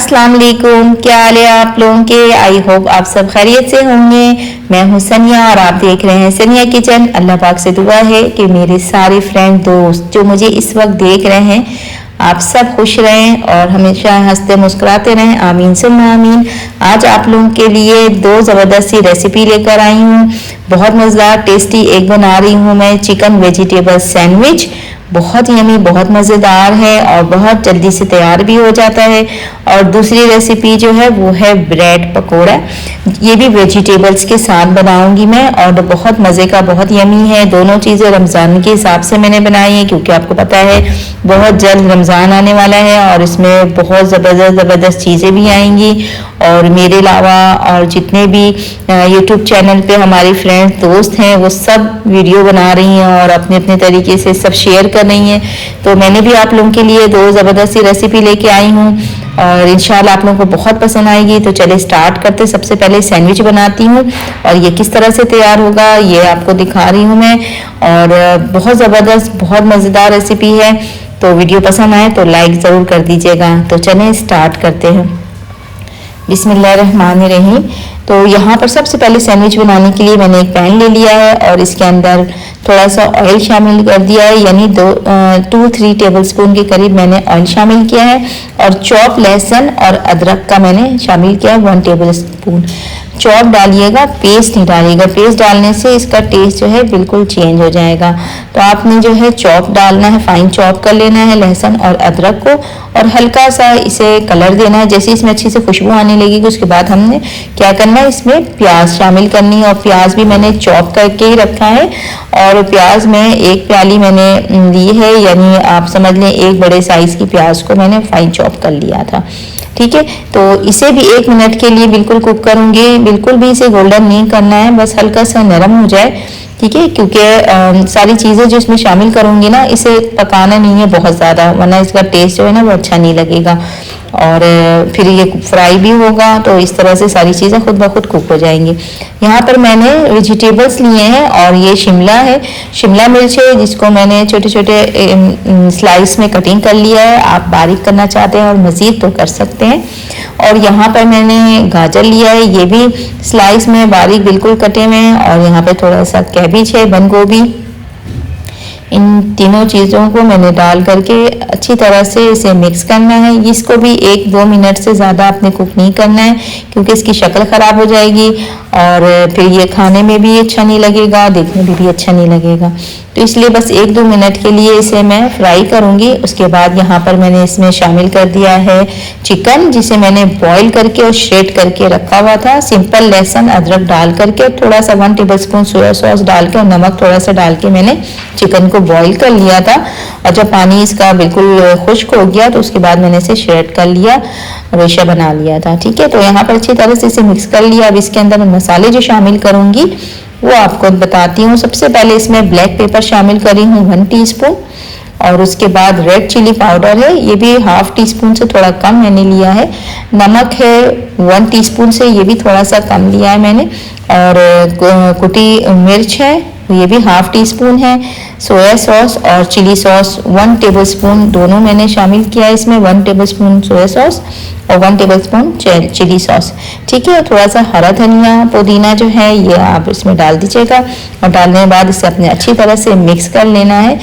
अस्सलाम वालेकुम, क्या हाल है आप लोगों के। आई होप आप सब खैरियत से होंगे। मैं हूं सनिया और आप देख रहे हैं सनिया किचन। अल्लाह पाक से दुआ है कि मेरे सारे फ्रेंड दोस्त जो मुझे इस वक्त देख रहे हैं आप सब खुश रहें और हमेशा हंसते मुस्कुराते रहें। आमीन सुम्मा आमीन। आज आप लोगों के लिए दो ज़बरदस्त सी रेसिपी लेकर आई हूँ। बहुत मज़ेदार टेस्टी एक बना रही हूँ मैं, चिकन वेजिटेबल सैंडविच। बहुत यमी, बहुत मज़ेदार है और बहुत जल्दी से तैयार भी हो जाता है। और दूसरी रेसिपी जो है वो है ब्रेड पकोड़ा। ये भी वेजिटेबल्स के साथ बनाऊंगी मैं और बहुत मज़े का, बहुत यमी है। दोनों चीज़ें रमज़ान के हिसाब से मैंने बनाई है क्योंकि आपको पता है बहुत जल्द रमज़ान आने वाला है और इसमें बहुत ज़बरदस्त चीज़ें भी आएंगी। और मेरे अलावा और जितने भी यूट्यूब चैनल पे हमारी फ्रेंड्स दोस्त हैं वो सब वीडियो बना रही हैं और अपने अपने तरीके से सब शेयर कर रही हैं। तो मैंने भी आप लोगों के लिए दो ज़बरदस्त सी रेसिपी लेके आई हूँ और इंशाल्लाह आप लोगों को बहुत पसंद आएगी। तो चले स्टार्ट करते। सबसे पहले सैंडविच बनाती हूँ और ये किस तरह से तैयार होगा ये आपको दिखा रही हूँ मैं। और बहुत ज़बरदस्त, बहुत मज़ेदार रेसिपी है। तो वीडियो पसंद आए तो लाइक ज़रूर कर दीजिएगा। तो चलें स्टार्ट करते हैं। बिस्मिल्लाहिर्रहमानिर्रहीम। तो यहाँ पर सबसे पहले सैंडविच बनाने के लिए मैंने एक पैन ले लिया है और इसके अंदर थोड़ा सा ऑयल शामिल कर दिया है, यानी 2-3 टेबलस्पून के करीब मैंने ऑयल शामिल किया है। और चॉप लहसुन और अदरक का मैंने शामिल किया 1 टेबलस्पून। चॉप डालिएगा, पेस्ट नहीं डालिएगा। पेस्ट डालने से इसका टेस्ट जो है बिल्कुल चेंज हो जाएगा। तो आपने जो है चॉप डालना है, फाइन चॉप कर लेना है लहसुन और अदरक को और हल्का सा इसे कलर देना है। जैसे इसमें अच्छी से खुशबू आने लगेगी उसके बाद हमने क्या करना है, इसमें प्याज शामिल करनी है। और प्याज भी मैंने चॉप करके ही रखा है और प्याज में 1 प्याली मैंने ली है, यानी आप समझ लें 1 बड़े साइज की प्याज को मैंने फाइन चॉप कर लिया था। ठीक है, तो इसे भी 1 मिनट के लिए बिल्कुल कुक करूंगी। बिल्कुल भी इसे गोल्डन नहीं करना है, बस हल्का सा नरम हो जाए। ठीक है, क्योंकि सारी चीज़ें जो इसमें शामिल करूंगी ना, इसे पकाना नहीं है बहुत ज़्यादा, वरना इसका टेस्ट जो है ना वो अच्छा नहीं लगेगा और फिर ये फ्राई भी होगा। तो इस तरह से सारी चीज़ें खुद ब खुद कुक हो जाएंगी। यहाँ पर मैंने वेजिटेबल्स लिए हैं और ये शिमला है, शिमला मिर्च है, जिसको मैंने छोटे छोटे स्लाइस में कटिंग कर लिया है। आप बारीक करना चाहते हैं और मज़ीद तो कर सकते हैं। और यहाँ पर मैंने गाजर लिया है, ये भी स्लाइस में बारीक बिल्कुल कटे हुए हैं। और यहाँ पर थोड़ा सा कैबिज है, बंद गोभी। इन तीनों चीज़ों को मैंने डाल करके अच्छी तरह से इसे मिक्स करना है। इसको भी 1-2 मिनट से ज़्यादा आपने कुक नहीं करना है क्योंकि इसकी शक्ल ख़राब हो जाएगी और फिर ये खाने में भी अच्छा नहीं लगेगा, देखने में भी अच्छा नहीं लगेगा। तो इसलिए बस 1-2 मिनट के लिए इसे मैं फ्राई करूँगी। उसके बाद यहाँ पर मैंने इसमें शामिल कर दिया है चिकन, जिसे मैंने बॉईल करके और श्रेड करके रखा हुआ था। सिंपल लहसुन अदरक डाल करके थोड़ा सा 1 टेबलस्पून सोया सॉस डाल के और नमक थोड़ा सा डाल के मैंने चिकन को बॉईल कर लिया था। और जब पानी इसका बिल्कुल खुश्क हो गया तो उसके बाद मैंने इसे श्रेड कर लिया, रेशा बना लिया था। ठीक है, तो यहाँ पर अच्छी तरह से इसे मिक्स कर लिया। अब इसके अंदर मैं मसाले जो शामिल करूँगी वो आपको बताती हूँ। सबसे पहले इसमें ब्लैक पेपर शामिल करी हूँ 1 टीस्पून और उसके बाद रेड चिली पाउडर है, ये भी 1/2 टीस्पून से थोड़ा कम मैंने लिया है। नमक है 1 टीस्पून से, ये भी थोड़ा सा कम लिया है मैंने। और कुटी मिर्च है, ये भी 1/2 टीस्पून है। सोया सॉस और चिली सॉस 1 टेबलस्पून दोनों मैंने शामिल किया है इसमें। 1 टेबलस्पून सोया सॉस और 1 टेबलस्पून चिली सॉस। ठीक है, थोड़ा सा हरा धनिया पुदीना जो है ये आप इसमें डाल दीजिएगा और डालने के बाद इसे अपने अच्छी तरह से मिक्स कर लेना है।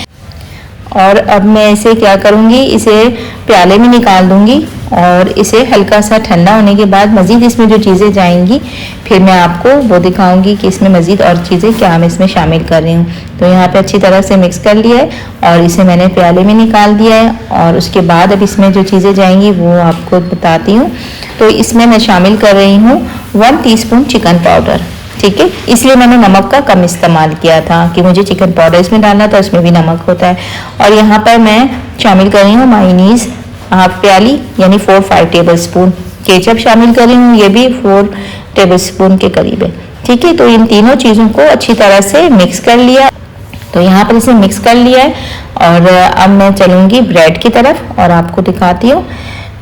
और अब मैं इसे क्या करूँगी, इसे प्याले में निकाल दूँगी और इसे हल्का सा ठंडा होने के बाद मज़ीद इसमें जो चीज़ें जाएंगी फिर मैं आपको वो दिखाऊंगी कि इसमें मज़ीद और चीज़ें क्या मैं इसमें शामिल कर रही हूँ। तो यहाँ पे अच्छी तरह से मिक्स कर लिया है और इसे मैंने प्याले में निकाल दिया है। और उसके बाद अब इसमें जो चीज़ें जाएंगी वो आपको बताती हूँ। तो इसमें मैं शामिल कर रही हूँ 1 टीस्पून चिकन पाउडर। ठीक है, इसलिए मैंने नमक का कम इस्तेमाल किया था कि मुझे चिकन पाउडर इसमें डालना था, उसमें भी नमक होता है। और यहाँ पर मैं शामिल कर रही हूँ मायोनीज़ 1/2 प्याली, यानी 4-5 टेबलस्पून। केचप शामिल कर रही हूँ, ये भी 4 टेबलस्पून के करीब है। ठीक है, तो इन तीनों चीज़ों को अच्छी तरह से मिक्स कर लिया। तो यहाँ पर इसे मिक्स कर लिया है और अब मैं चलूँगी ब्रेड की तरफ और आपको दिखाती हूँ।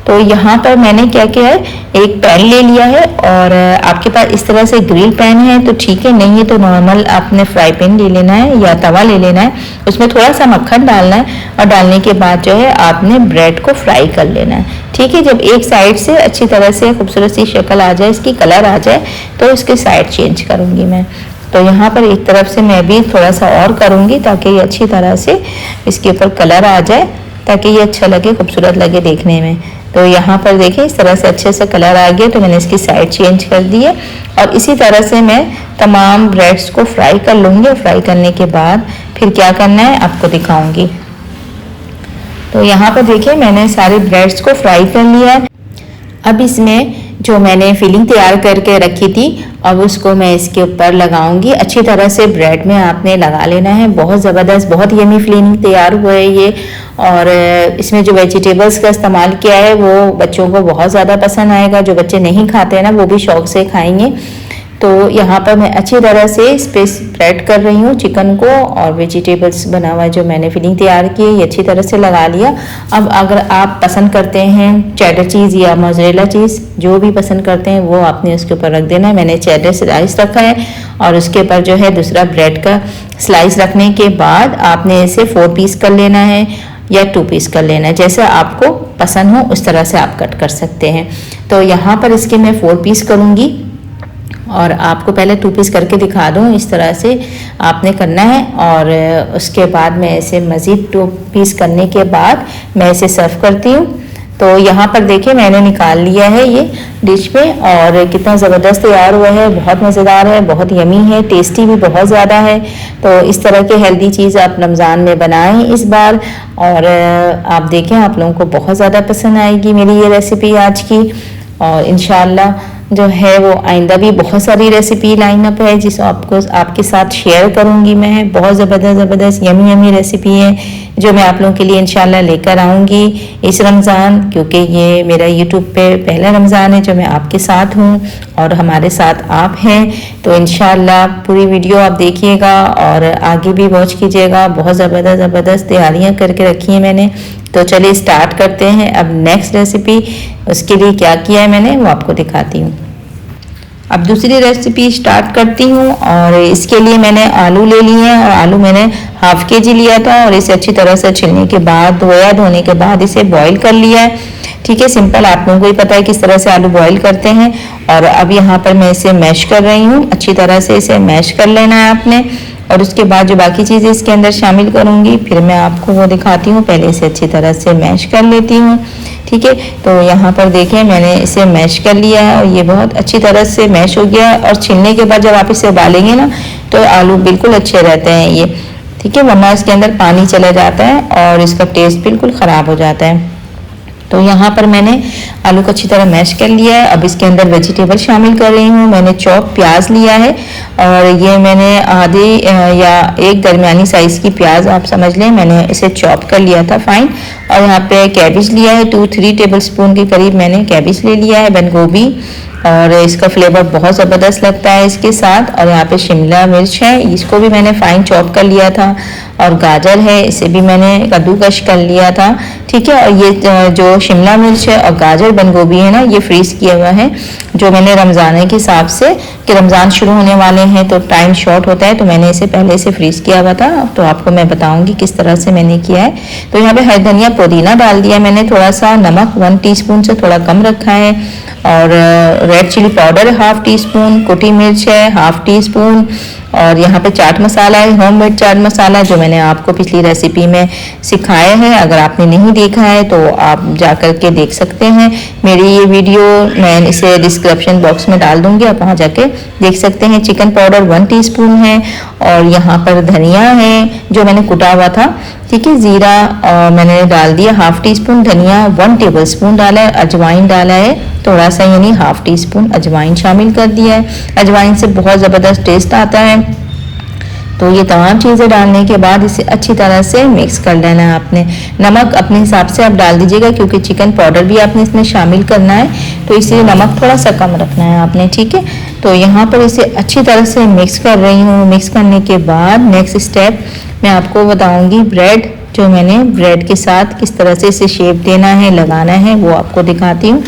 तो यहाँ पर मैंने क्या किया है, एक पैन ले लिया है और आपके पास इस तरह से ग्रिल पैन है तो ठीक है, नहीं है तो नॉर्मल आपने फ्राई पैन ले लेना है या तवा ले लेना है। उसमें थोड़ा सा मक्खन डालना है और डालने के बाद जो है आपने ब्रेड को फ्राई कर लेना है। ठीक है, जब एक साइड से अच्छी तरह से खूबसूरत सी शक्ल आ जाए, इसकी कलर आ जाए, तो इसके साइड चेंज करूँगी मैं। तो यहाँ पर एक तरफ से मैं भी थोड़ा सा और करूँगी ताकि ये अच्छी तरह से इसके ऊपर कलर आ जाए, ताकि ये अच्छा लगे, खूबसूरत लगे देखने में। तो यहाँ पर देखें इस तरह से अच्छे से कलर आ गया, तो मैंने इसकी साइड चेंज कर दी है और इसी तरह से मैं तमाम ब्रेड्स को फ्राई कर लूँगी। और फ्राई करने के बाद फिर क्या करना है आपको दिखाऊंगी। तो यहाँ पर देखिए मैंने सारे ब्रेड्स को फ्राई कर लिया है। अब इसमें जो मैंने फिलिंग तैयार करके रखी थी, अब उसको मैं इसके ऊपर लगाऊंगी। अच्छी तरह से ब्रेड में आपने लगा लेना है। बहुत ज़बरदस्त, बहुत यमी फिलिंग तैयार हुआ है ये। और इसमें जो वेजिटेबल्स का इस्तेमाल किया है वो बच्चों को बहुत ज़्यादा पसंद आएगा। जो बच्चे नहीं खाते हैं ना, वो भी शौक़ से खाएंगे। तो यहाँ पर मैं अच्छी तरह से इस पे स्प्रेड कर रही हूँ चिकन को, और वेजिटेबल्स बना हुआ जो मैंने फिलिंग तैयार की है ये अच्छी तरह से लगा लिया। अब अगर आप पसंद करते हैं चेडर चीज़ या मोज़रेला चीज़, जो भी पसंद करते हैं वो आपने उसके ऊपर रख देना है। मैंने चेडर स्लाइस रखा है और उसके ऊपर जो है दूसरा ब्रेड का स्लाइस रखने के बाद आपने इसे 4 पीस कर लेना है या 2 पीस कर लेना है, जैसे आपको पसंद हो उस तरह से आप कट कर सकते हैं। तो यहाँ पर इसके मैं 4 पीस करूँगी और आपको पहले 2 पीस करके दिखा दूँ। इस तरह से आपने करना है और उसके बाद मैं इसे मज़ीद 2 पीस करने के बाद मैं इसे सर्व करती हूँ। तो यहाँ पर देखिए मैंने निकाल लिया है ये डिश में, और कितना ज़बरदस्त तैयार हुआ है। बहुत मज़ेदार है, बहुत यमी है, टेस्टी भी बहुत ज़्यादा है। तो इस तरह के हेल्दी चीज़ आप रमज़ान में बनाएं इस बार, और आप देखें आप लोगों को बहुत ज़्यादा पसंद आएगी मेरी ये रेसिपी आज की। और इंशाल्लाह जो है वो आइंदा भी बहुत सारी रेसिपी लाइन अप है जिस आपको आपके साथ शेयर करूंगी मैं। बहुत ज़बरदस्त यमी यमी रेसिपी है जो मैं आप लोगों के लिए इंशाल्लाह लेकर आऊंगी इस रमज़ान, क्योंकि ये मेरा यूट्यूब पे पहला रमज़ान है जो मैं आपके साथ हूँ और हमारे साथ आप हैं। तो इंशाल्लाह पूरी वीडियो आप देखिएगा और आगे भी वॉच कीजिएगा। बहुत ज़बरदस्त तैयारियाँ करके रखी हैं मैंने। तो चलिए स्टार्ट करते हैं अब नेक्स्ट रेसिपी। उसके लिए क्या किया है मैंने वो आपको दिखाती हूँ। अब दूसरी रेसिपी स्टार्ट करती हूँ, और इसके लिए मैंने आलू ले लिए हैं और आलू मैंने ½ kg लिया था और इसे अच्छी तरह से छिलने के बाद धोने के बाद इसे बॉईल कर लिया है। ठीक है, सिंपल, आप लोगों को ही पता है किस तरह से आलू बॉईल करते हैं। और अब यहाँ पर मैं इसे मैश कर रही हूँ। अच्छी तरह से इसे मैश कर लेना है आपने, और उसके बाद जो बाकी चीज़ें इसके अंदर शामिल करूँगी फिर मैं आपको वो दिखाती हूँ। पहले इसे अच्छी तरह से मैश कर लेती हूँ। ठीक है, तो यहाँ पर देखें मैंने इसे मैश कर लिया है और ये बहुत अच्छी तरह से मैश हो गया। और छीलने के बाद जब आप इसे उबालेंगे ना तो आलू बिल्कुल अच्छे रहते हैं ये। ठीक है, वरना इसके अंदर पानी चला जाता है और इसका टेस्ट बिल्कुल ख़राब हो जाता है। तो यहाँ पर मैंने आलू को अच्छी तरह मैश कर लिया है। अब इसके अंदर वेजिटेबल शामिल कर रही हूँ। मैंने चॉप प्याज लिया है और ये मैंने आधे या एक दरमियानी साइज़ की प्याज आप समझ लें, मैंने इसे चॉप कर लिया था फाइन। और यहाँ पे कैबेज लिया है 2-3 टेबल स्पून के करीब मैंने कैबेज ले लिया है, बंद गोभी, और इसका फ्लेवर बहुत ज़बरदस्त लगता है इसके साथ। और यहाँ पे शिमला मिर्च है, इसको भी मैंने फाइन चॉप कर लिया था। और गाजर है, इसे भी मैंने कद्दूकश कर लिया था। ठीक है, और ये जो शिमला मिर्च है और गाजर बंद गोभी है ना, ये फ्रीज़ किया हुआ है जो मैंने रमज़ान के हिसाब से कि रमज़ान शुरू होने वाले हैं तो टाइम शॉर्ट होता है, तो मैंने इसे पहले से फ्रीज़ किया हुआ था। तो आपको मैं बताऊंगी किस तरह से मैंने किया है। तो यहाँ पे हरी धनिया पुदीना डाल दिया मैंने, थोड़ा सा नमक 1 टीस्पून से थोड़ा कम रखा है, और रेड चिली पाउडर ½ टीस्पून, कुटी मिर्च है ½ टीस्पून, और यहाँ पे चाट मसाला है, होममेड चाट मसाला जो मैंने आपको पिछली रेसिपी में सिखाया है। अगर आपने नहीं देखा है तो आप जा कर के देख सकते हैं मेरी ये वीडियो, मैं इसे डिस्क्रिप्शन बॉक्स में डाल दूंगी, आप वहाँ जाके देख सकते हैं। चिकन पाउडर 1 टीस्पून है, और यहाँ पर धनिया है जो मैंने कुटा हुआ था। ठीक है, ज़ीरा मैंने डाल दिया ½ टीस्पून, धनिया 1 टेबल स्पून डाला है, अजवाइन डाला है थोड़ा सा, यानी ½ टीस्पून अजवाइन शामिल कर दिया है। अजवाइन से बहुत ज़बरदस्त टेस्ट आता है। तो ये तमाम चीज़ें डालने के बाद इसे अच्छी तरह से मिक्स कर लेना है आपने। नमक अपने हिसाब से आप डाल दीजिएगा क्योंकि चिकन पाउडर भी आपने इसमें शामिल करना है, तो इसलिए नमक थोड़ा सा कम रखना है आपने। ठीक है, तो यहाँ पर इसे अच्छी तरह से मिक्स कर रही हूँ। मिक्स करने के बाद नेक्स्ट स्टेप मैं आपको बताऊँगी ब्रेड जो मैंने ब्रेड के साथ किस तरह से इसे शेप देना है, लगाना है, वो आपको दिखाती हूँ।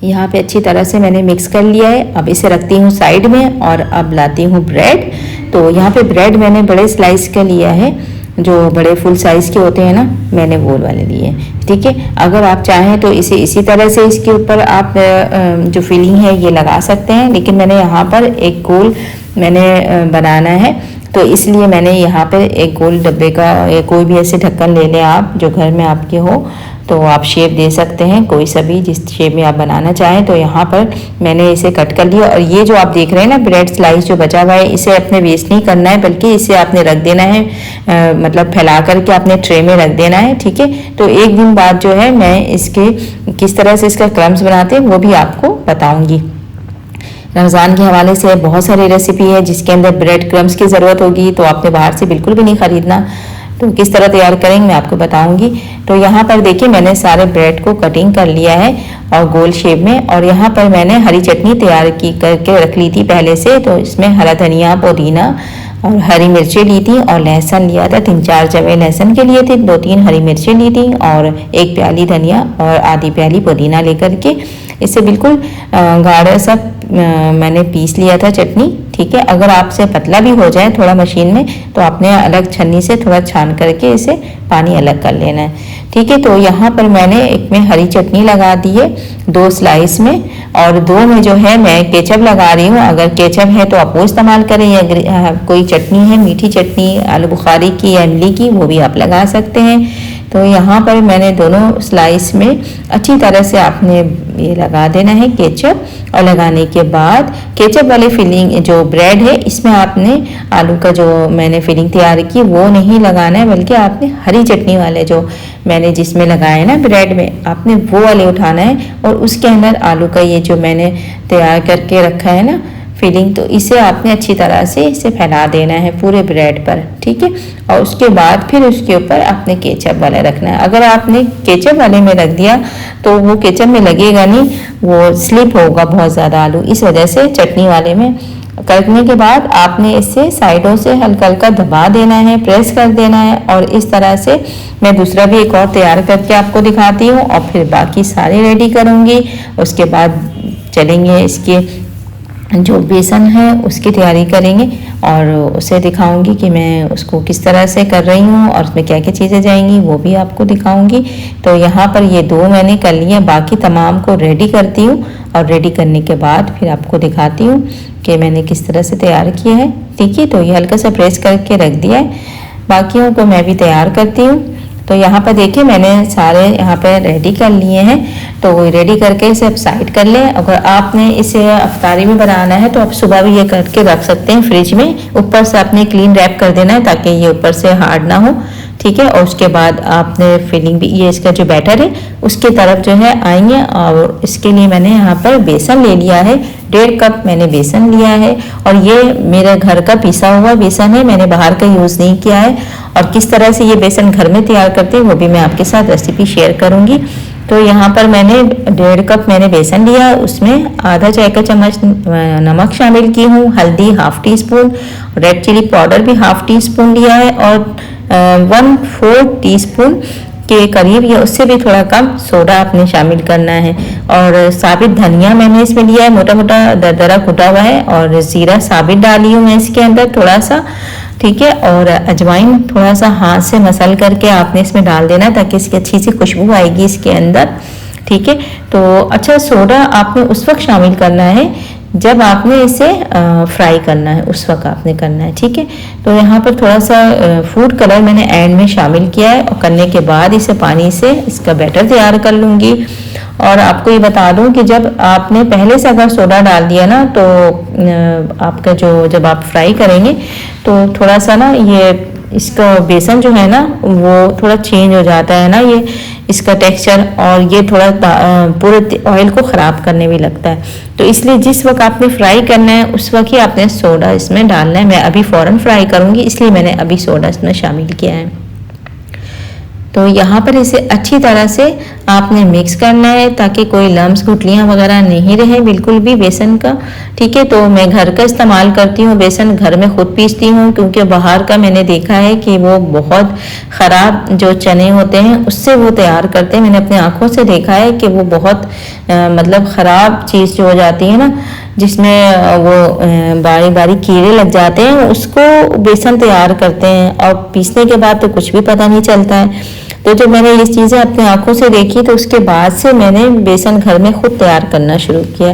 यहाँ पे अच्छी तरह से मैंने मिक्स कर लिया है। अब इसे रखती हूँ साइड में और अब लाती हूँ ब्रेड। तो यहाँ पे ब्रेड मैंने बड़े स्लाइस का लिया है, जो बड़े फुल साइज़ के होते हैं ना, मैंने वो वाले लिए हैं। ठीक है, अगर आप चाहें तो इसे इसी तरह से इसके ऊपर आप जो फिलिंग है ये लगा सकते हैं, लेकिन मैंने यहाँ पर एक गोल मैंने बनाना है, तो इसलिए मैंने यहाँ पर एक गोल डब्बे का या कोई भी ऐसे ढक्कन ले लें आप जो घर में आपके हो, तो आप शेप दे सकते हैं कोई सा भी जिस शेप में आप बनाना चाहें। तो यहाँ पर मैंने इसे कट कर लिया और ये जो आप देख रहे हैं ना ब्रेड स्लाइस जो बचा हुआ है, इसे अपने वेस्ट नहीं करना है, बल्कि इसे आपने रख देना है, मतलब फैला करके आपने ट्रे में रख देना है। ठीक है, तो एक दिन बाद जो है मैं इसके किस तरह से इसका क्रम्स बनाते हैं वो भी आपको बताऊँगी। रमज़ान के हवाले से बहुत सारी रेसिपी है जिसके अंदर ब्रेड क्रम्स की ज़रूरत होगी, तो आपने बाहर से बिल्कुल भी नहीं ख़रीदना। तो किस तरह तैयार करेंगे मैं आपको बताऊंगी। तो यहाँ पर देखिए मैंने सारे ब्रेड को कटिंग कर लिया है और गोल शेप में, और यहाँ पर मैंने हरी चटनी तैयार की करके रख ली थी पहले से। तो इसमें हरा धनिया, पुदीना और हरी मिर्चें ली थी और लहसुन लिया था, 3-4 जवे लहसुन के लिए थे, 2-3 हरी मिर्चें ली थी और 1 प्याली धनिया और आधी प्याली पुदीना लेकर के इसे बिल्कुल गाढ़ा सा मैंने पीस लिया था चटनी। ठीक है, अगर आपसे पतला भी हो जाए थोड़ा मशीन में तो आपने अलग छन्नी से थोड़ा छान करके इसे पानी अलग कर लेना है। ठीक है, तो यहाँ पर मैंने एक में हरी चटनी लगा दी है 2 स्लाइस में, और 2 में जो है मैं केचप लगा रही हूँ। अगर केचप है तो आप वो इस्तेमाल करें, या कोई चटनी है मीठी चटनी आलू बुखारी की या इमली की, वो भी आप लगा सकते हैं। तो यहाँ पर मैंने दोनों स्लाइस में अच्छी तरह से आपने ये लगा देना है केचप, और लगाने के बाद केचप वाले फिलिंग जो ब्रेड है इसमें आपने आलू का जो मैंने फिलिंग तैयार की वो नहीं लगाना है, बल्कि आपने हरी चटनी वाले जो मैंने जिसमें लगाए हैं ना ब्रेड में, आपने वो वाले उठाना है और उसके अंदर आलू का ये जो मैंने तैयार करके रखा है ना फिलिंग, तो इसे आपने अच्छी तरह से इसे फैला देना है पूरे ब्रेड पर। ठीक है, और उसके बाद फिर उसके ऊपर आपने केचप वाला रखना है। अगर आपने केचप वाले में रख दिया तो वो केचप में लगेगा नहीं, वो स्लिप होगा बहुत ज़्यादा आलू, इस वजह से चटनी वाले में करने के बाद आपने इसे साइडों से हल्का हल्का दबा देना है, प्रेस कर देना है। और इस तरह से मैं दूसरा भी एक और तैयार करके आपको दिखाती हूँ और फिर बाकी सारे रेडी करूँगी। उसके बाद चलेंगे इसके जो बेसन है उसकी तैयारी करेंगे और उसे दिखाऊंगी कि मैं उसको किस तरह से कर रही हूँ और उसमें क्या क्या चीज़ें जाएंगी वो भी आपको दिखाऊंगी। तो यहाँ पर ये 2 मैंने कर लिए, बाकी तमाम को रेडी करती हूँ और रेडी करने के बाद फिर आपको दिखाती हूँ कि मैंने किस तरह से तैयार किया है। ठीक है, तो ये हल्का सा प्रेस करके रख दिया है, बाकियों को मैं भी तैयार करती हूँ। तो यहाँ पर देखिए मैंने सारे यहाँ पर रेडी कर लिए हैं, तो रेडी करके इसे आप साइड कर लें। अगर आपने इसे अफ्तारी में बनाना है तो आप सुबह भी ये करके रख सकते हैं फ्रिज में, ऊपर से आपने क्लीन रैप कर देना है ताकि ये ऊपर से हार्ड ना हो। ठीक है, और उसके बाद आपने फिलिंग भी ये इसका जो बैटर है उसके तरफ जो है आएंगे। और इसके लिए मैंने यहाँ पर बेसन ले लिया है, 1.5 कप मैंने बेसन लिया है, और ये मेरे घर का पिसा हुआ बेसन है, मैंने बाहर का यूज़ नहीं किया है। और किस तरह से ये बेसन घर में तैयार करते हैं वो भी मैं आपके साथ रेसिपी शेयर करूँगी। तो यहाँ पर मैंने 1.5 कप मैंने बेसन लिया, उसमें आधा चाय का चम्मच नमक शामिल की हूँ, हल्दी 1/2 टीस्पून, रेड चिली पाउडर भी 1/2 टीस्पून लिया है, और 1/4 टीस्पून के करीब या उससे भी थोड़ा कम सोडा आपने शामिल करना है। और साबित धनिया मैंने इसमें लिया है, मोटा मोटा दरदरा कुटा हुआ है, और ज़ीरा साबित डाली हूँ मैं इसके अंदर थोड़ा सा। ठीक है, और अजवाइन थोड़ा सा हाथ से मसल करके आपने इसमें डाल देना ताकि इसकी अच्छी सी खुशबू आएगी इसके अंदर। ठीक है, तो अच्छा सोडा आपने उस वक्त शामिल करना है जब आपने इसे फ्राई करना है, उस वक्त आपने करना है। ठीक है, तो यहाँ पर थोड़ा सा फूड कलर मैंने एंड में शामिल किया है, और करने के बाद इसे पानी से इसका बैटर तैयार कर लूँगी। और आपको ये बता दूं कि जब आपने पहले से अगर सोडा डाल दिया ना तो आपका जो जब आप फ्राई करेंगे तो थोड़ा सा ना ये इसका बेसन जो है ना वो थोड़ा चेंज हो जाता है ना, ये इसका टेक्सचर, और ये थोड़ा पूरे ऑयल को ख़राब करने भी लगता है। तो इसलिए जिस वक्त आपने फ्राई करना है उस वक्त ही आपने सोडा इसमें डालना है। मैं अभी फ़ौरन फ्राई करूँगी इसलिए मैंने अभी सोडा इसमें शामिल किया है। तो यहाँ पर इसे अच्छी तरह से आपने मिक्स करना है ताकि कोई लम्स गुठलियाँ वगैरह नहीं रहे बिल्कुल भी बेसन का। ठीक है, तो मैं घर का इस्तेमाल करती हूँ, बेसन घर में खुद पीसती हूँ, क्योंकि बाहर का मैंने देखा है कि वो बहुत ख़राब जो चने होते हैं उससे वो तैयार करते हैं। मैंने अपनी आँखों से देखा है कि वो बहुत मतलब ख़राब चीज़ जो हो जाती है ना, जिसमें वो बारी बारी कीड़े लग जाते हैं, उसको बेसन तैयार करते हैं और पीसने के बाद तो कुछ भी पता नहीं चलता है। तो जब मैंने ये चीज़ें अपनी आंखों से देखी तो उसके बाद से मैंने बेसन घर में खुद तैयार करना शुरू किया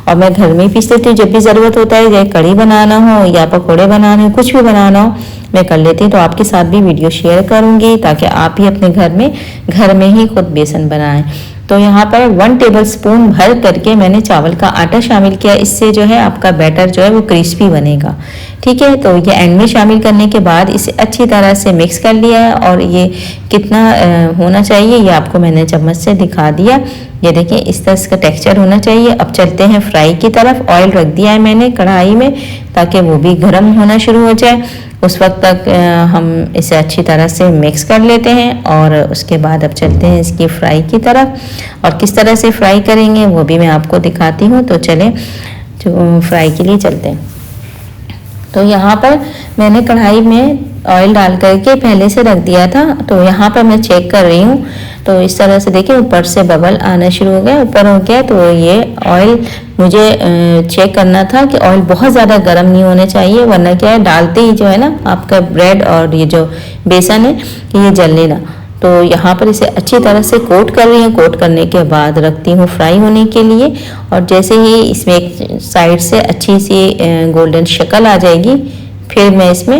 और मैं घर में ही पीस लेती हूँ। जब भी ज़रूरत होता है, चाहे कढ़ी बनाना हो या पकोड़े बनाने हो, कुछ भी बनाना हो, मैं कर लेती हूँ। तो आपके साथ भी वीडियो शेयर करूँगी ताकि आप भी अपने घर में ही खुद बेसन बनाएं। तो यहाँ पर 1 टेबल स्पून भर करके मैंने चावल का आटा शामिल किया। इससे जो है आपका बैटर जो है वो क्रिस्पी बनेगा। ठीक है, तो ये एंड में शामिल करने के बाद इसे अच्छी तरह से मिक्स कर लिया है और ये कितना होना चाहिए ये आपको मैंने चम्मच से दिखा दिया। ये देखिए इस तरह इसका टेक्सचर होना चाहिए। अब चलते हैं फ्राई की तरफ। ऑयल रख दिया है मैंने कढ़ाई में ताकि वो भी गर्म होना शुरू हो जाए। उस वक्त तक हम इसे अच्छी तरह से मिक्स कर लेते हैं और उसके बाद अब चलते हैं इसकी फ्राई की तरफ। और किस तरह से फ्राई करेंगे वो भी मैं आपको दिखाती हूँ। तो चलें जो फ्राई के लिए चलते हैं। तो यहाँ पर मैंने कढ़ाई में ऑयल डाल करके पहले से रख दिया था। तो यहाँ पर मैं चेक कर रही हूँ, तो इस तरह से देखिए ऊपर से बबल आना शुरू हो गया, ऊपर हो गया। तो ये ऑयल मुझे चेक करना था कि ऑयल बहुत ज़्यादा गर्म नहीं होने चाहिए, वरना क्या है डालते ही जो है ना आपका ब्रेड और ये जो बेसन है ये जलने ना। तो यहाँ पर इसे अच्छी तरह से कोट कर रही हूँ। कोट करने के बाद रखती हूँ फ्राई होने के लिए। और जैसे ही इसमें एक साइड से अच्छी सी गोल्डन शक्ल आ जाएगी, फिर मैं इसमें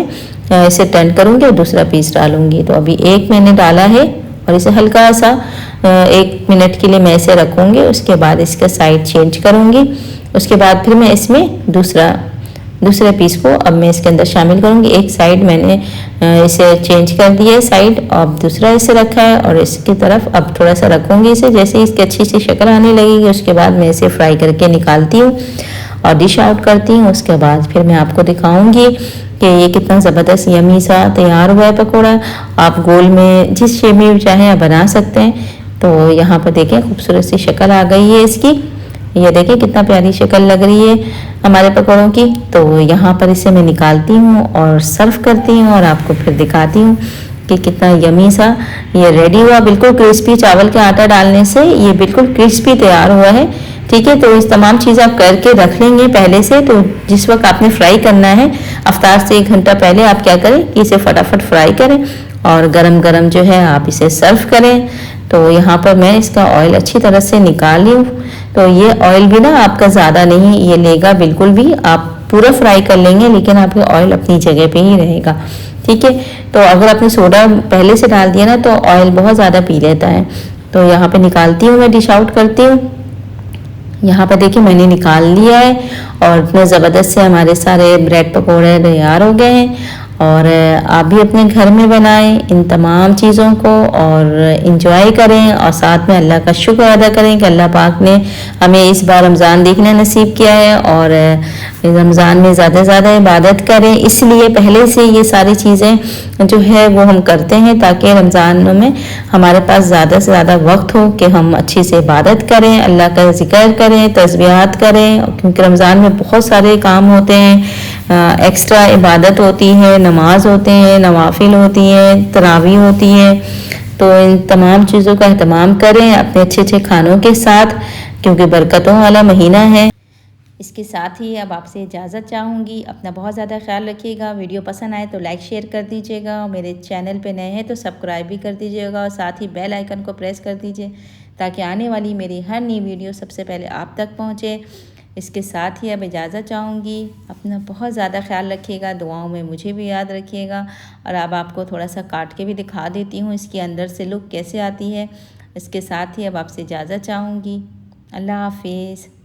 इसे टर्न करूँगी और दूसरा पीस डालूँगी। तो अभी एक मैंने डाला है और इसे हल्का सा 1 मिनट के लिए मैं इसे रखूँगी। उसके बाद इसका साइड चेंज करूँगी। उसके बाद फिर मैं इसमें दूसरे पीस को अब मैं इसके अंदर शामिल करूँगी। एक साइड मैंने इसे चेंज कर दिया है साइड, अब दूसरा इसे रखा है और इसकी तरफ अब थोड़ा सा रखूँगी इसे। जैसे ही इसकी अच्छी सी शक्ल आने लगेगी उसके बाद मैं इसे फ्राई करके निकालती हूँ और डिश आउट करती हूँ। उसके बाद फिर मैं आपको दिखाऊँगी कि ये कितना ज़बरदस्त यमी सा तैयार हुआ है पकौड़ा। आप गोल में जिस शेप में चाहें आप बना सकते हैं। तो यहाँ पर देखें खूबसूरत सी शक्ल आ गई है इसकी। ये देखिए कितना प्यारी शक्ल लग रही है हमारे पकौड़ों की। तो यहाँ पर इसे मैं निकालती हूँ और सर्व करती हूँ और आपको फिर दिखाती हूँ कि कितना यमी सा ये रेडी हुआ। बिल्कुल क्रिस्पी, चावल का आटा डालने से ये बिल्कुल क्रिस्पी तैयार हुआ है। ठीक है, तो इस तमाम चीज़ आप करके रख लेंगे पहले से। तो जिस वक्त आपने फ्राई करना है अफ्तार से 1 घंटा पहले आप क्या करें कि इसे फटाफट फ्राई करें और गरम गरम जो है आप इसे सर्व करें। तो यहाँ पर मैं इसका ऑयल अच्छी तरह से निकाल ली हूँ। तो ये ऑयल भी ना आपका ज़्यादा नहीं ये लेगा बिल्कुल भी, आप पूरा फ्राई कर लेंगे लेकिन आपका ऑयल अपनी जगह पे ही रहेगा। ठीक है, तो अगर आपने सोडा पहले से डाल दिया ना तो ऑयल बहुत ज़्यादा पी लेता है। तो यहाँ पे निकालती हूँ, मैं डिश आउट करती हूँ। यहाँ पर देखिए मैंने निकाल लिया है और इतने ज़बरदस्त से हमारे सारे ब्रेड पकौड़े तैयार हो गए हैं। और आप भी अपने घर में बनाएं इन तमाम चीज़ों को और इंजॉय करें और साथ में अल्लाह का शुक्र अदा करें कि अल्लाह पाक ने हमें इस बार रमज़ान देखना नसीब किया है। और रमज़ान में ज़्यादा से ज़्यादा इबादत करें, इसलिए पहले से ये सारी चीज़ें जो है वो हम करते हैं ताकि रमज़ान में हमारे पास ज़्यादा से ज़्यादा वक्त हो कि हम अच्छी से इबादत करें, अल्लाह का जिक्र करें, तस्बीहात करें। क्योंकि रमज़ान में बहुत सारे काम होते हैं, एक्स्ट्रा इबादत होती है, नमाज होते हैं, नवाफिल होती हैं, तरावी होती है। तो इन तमाम चीज़ों का एहतमाम करें अपने अच्छे अच्छे खानों के साथ, क्योंकि बरकतों वाला महीना है। इसके साथ ही अब आपसे इजाज़त चाहूँगी। अपना बहुत ज़्यादा ख्याल रखिएगा। वीडियो पसंद आए तो लाइक शेयर कर दीजिएगा। मेरे चैनल पे नए हैं तो सब्सक्राइब भी कर दीजिएगा और साथ ही बेल आइकन को प्रेस कर दीजिए ताकि आने वाली मेरी हर नई वीडियो सबसे पहले आप तक पहुँचे। इसके साथ ही अब इजाज़त चाहूँगी। अपना बहुत ज़्यादा ख्याल रखिएगा, दुआओं में मुझे भी याद रखिएगा। और अब आपको थोड़ा सा काट के भी दिखा देती हूँ इसकी अंदर से लुक कैसे आती है। इसके साथ ही अब आपसे इजाज़त चाहूँगी। अल्लाह हाफिज़।